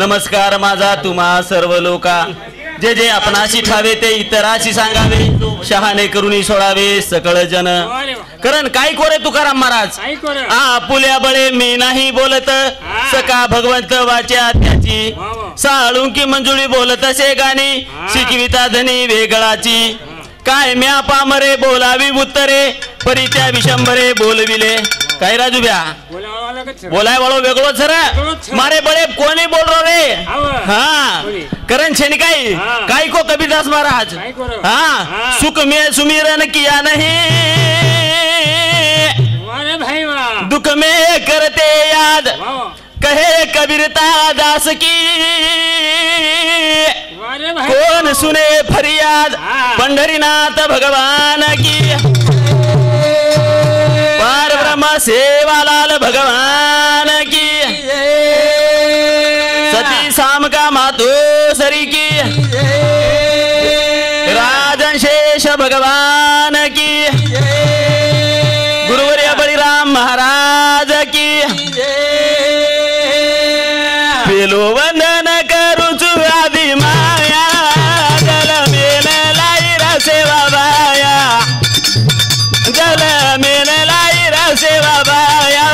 नमस्कार माझा तुम्हा सर्व लोका जे जे आपणाशी ठावे ते इतराशी सांगावे शहाणे करून सोडावे सकळ जन करण काय कोरे तुकाराम महाराज पुल्या बळे मी नाही बोलत सका भगवंत वाच्या त्याची साळुंकी मंजुळी बोलत असे गाणी शिकविता धनी वेगळाची काय म्या पामरे बोलावी उत्तरे परी त्या विशंभरे बोलविले काय राजू भ्या बोलाय वाळो वेगळो सर मारे बळे कोणी बोल रे हाँ करण छेनी काय को कबीरदास महाराज हाँ सुख में सुमिरन किया नहीं दुख में करते याद कहे कबीरता दास की कौन सुने फरियाद पंढरीनाथ भगवान की पार ब्रह्म सेवालाल भगवान की सती शाम का मातो सरी की राजन शेष भगवान की गुरुवर्य बलिराम महाराज की पेलो वंदन करू आदि माया जल मेन लाई सेवा बाया जल मेन लाई सेवा बाया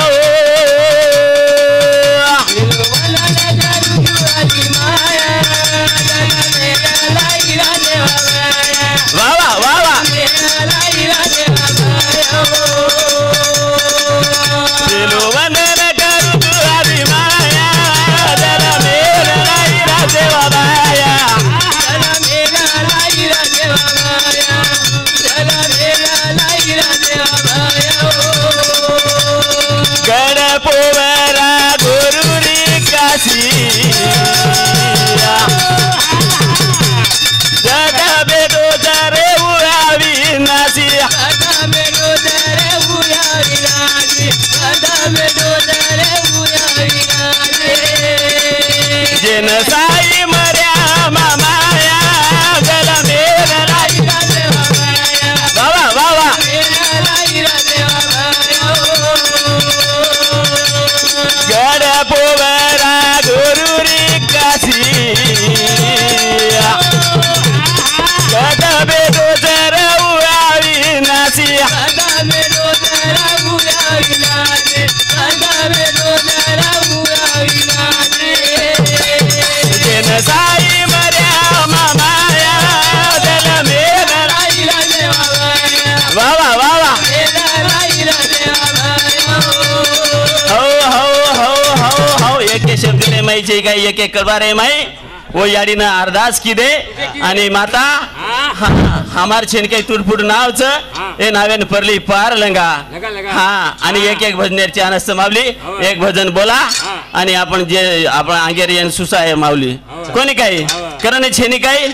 वाह वाह वाह पेलो वंदन करू आदि माया जल मेन लाई सेवा बाया गणपोवरा गुरुरी काशी जग बेदो जरे उरावी नासी जिन साई मर्या मामाया गल मेरा बाबा बाबा गणपोवरा गुरुरी काशी गडबे रोजर उरावी नासी जिन साई मर्या मामाया जल मेरा बाबा बाबा हो एक शब्द ने माई जे काय एक एक करवारे माई वो याडीनं अरदास की दे आणि माता हमार छेनकाई तुडफुड नावच ए नावेन परली पार लंगा हाँ आणि एक एक भजनेरची अनस्त मावली एक भजन बोला आणि आपण जे आपण अंगेरियन सुसाय मावली कोणी काय कारण छेनी काय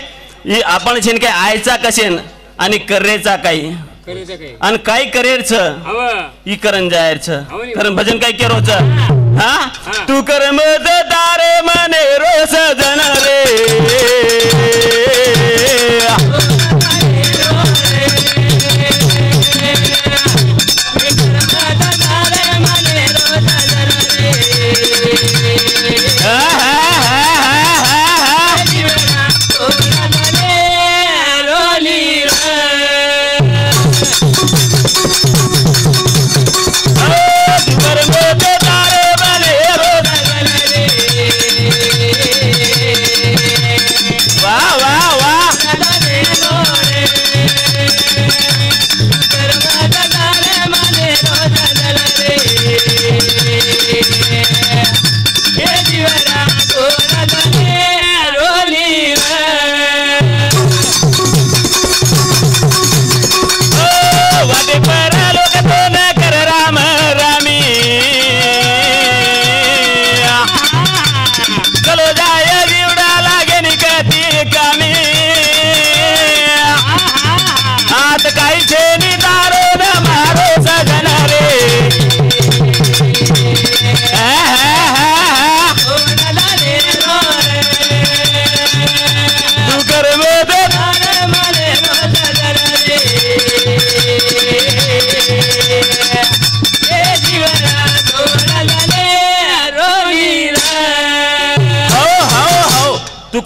आपण छेन काय आयचा कशेन आणि करेचा काही आणि काय करेरच ई करण जायरच कारण भजन काय केरोच हाँ तू कर मद तारे मने रोस जन रे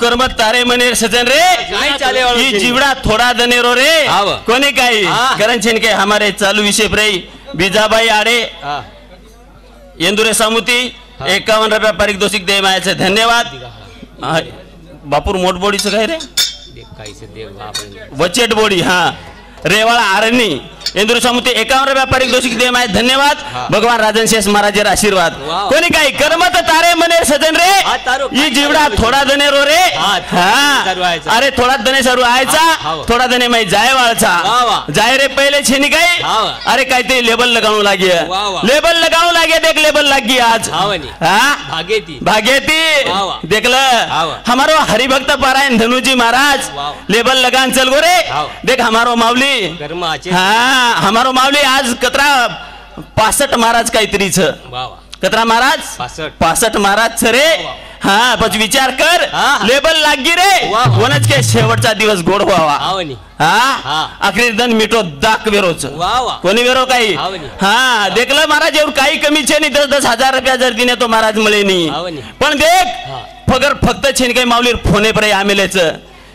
करमत तारे मनेर सजन रे ई जीवड़ा थोड़ा दनेरो रे कोने काई करण छेन के हमारे चालू विषय पर बीजाबाई आडे येंदुरे सामुती 51 रुपया पारितोषिक दे मायाचे धन्यवाद बापूर मोठबोडीचं काय रे वचेट बोडी हा रेवाळा आरणी इंदुर समुती 51 रुपया पारितोषिक दे माय धन्यवाद भगवान राजन शेष महाराज आशीर्वाद कोणी काही करमत तारे मने सजन रे ई जीवडा थोडा दने रो रे अरे थोडा दने सरू आयचा थोडा दने मै जाय वाळचा जाय रे पहिले छेनी काय अरे काय ते लेबल लगाणू लागे देख लेबल लागी आज भागेती देखलं हमारो हरिभक्त पारायण धनुजी महाराज लेबल लगान चल गो रे देख हमारो माऊली हमारो माऊली आज कतरा 65 महाराज काहीतरीच कतरा महाराज 65 महाराज रे हा पण विचार कर लेबल लागी रे कोणच के शेवटचा दिवस गोड व्हावा हा आखरी दन मिटो दाक वेरोच कोणी वेरो काही हा देखलं महाराज एवढं काही कमीचे नाही 10,000 रुपया जर दिने तो महाराज मिळे नाही पण देख फगर फक्त छेन काही माऊली फोने पर आमेलेच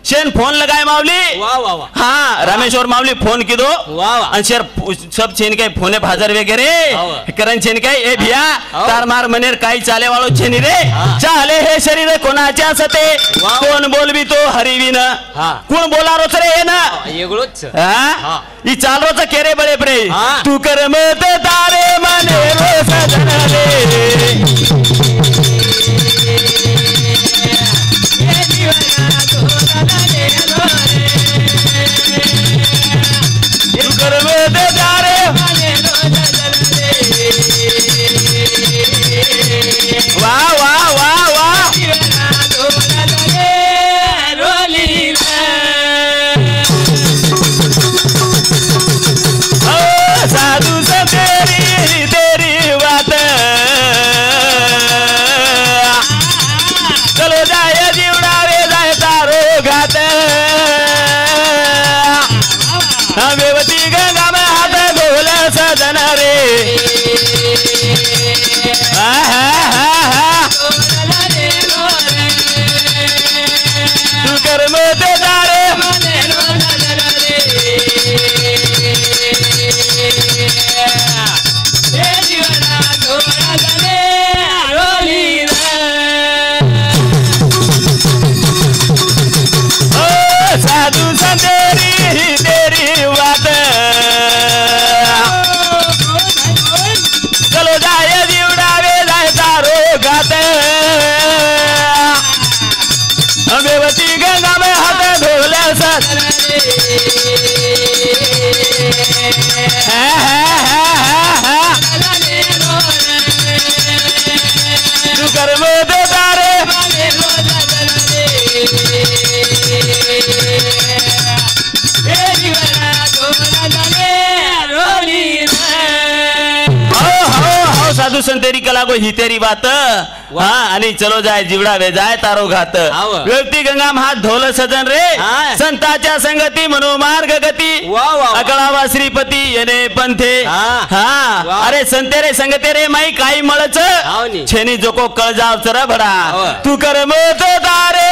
शेन फोन लगाए मावली हाँ रामेश्वर मावली फोन की दो अंशर सब छेन के फोने भाजर वगैरह करण छेन के ए भैया तार मार मनेर काही चाले वालो छेनी रे चाले हे शरीर कोणाच्या सते कोण बोलवी तो हरिविन कोण बोला रोच रे ना एगळोच हा ई चाल रोच केरे बळे प्रे तू कर मत तारे मने रो सजन रे वाह वाह वाह वाह साधु से तेरी बात चलो जाए जीवड़ा वे जाए तारो घात बेवती गंगा में हाथ गोल सजन रे तू कर मोते तारे साधु संतेरी तेरी बात चलो जाए जीवड़ा वे जाए तारो घात बेवती गंगा में हाथ धोल सत तू कर मोते तारे साधु संतेरी कला को ही तेरी बात हाँ आणि चलो जाय जीवडा वे जाय तारो घात व्यक्ती गंगा हात ढोल सजन रे संताच्या संगती मनोमार्ग गती अकळावा श्रीपती येणे पंथे हा अरे संते रे संगते रे माई काही मळच छेनी जोको कळ जाव चर भडा तू कर मत तारे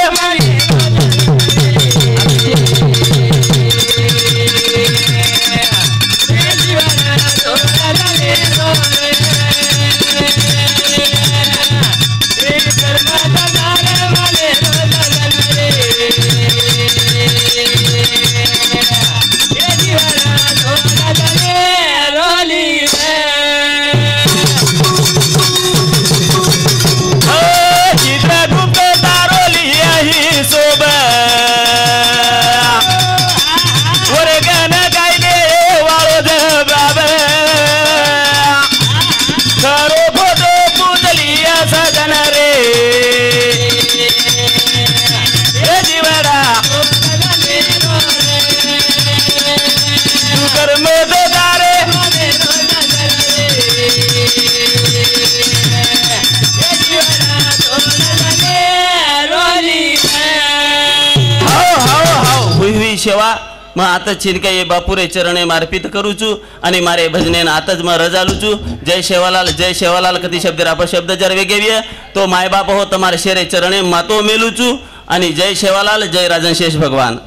सेवा मग आता छिरका ये बापुरे चरणे मार्पित करू छू आणि मारे भजने आताच मग रजालू छू जय शेवालाल कधी शब्द राप शब्द जर वेगेविय तो माय बाप हो तुम्हारे शेरे चरणे मातो मेलू छू आणि जय शेवालाल जय राजन शेष भगवान.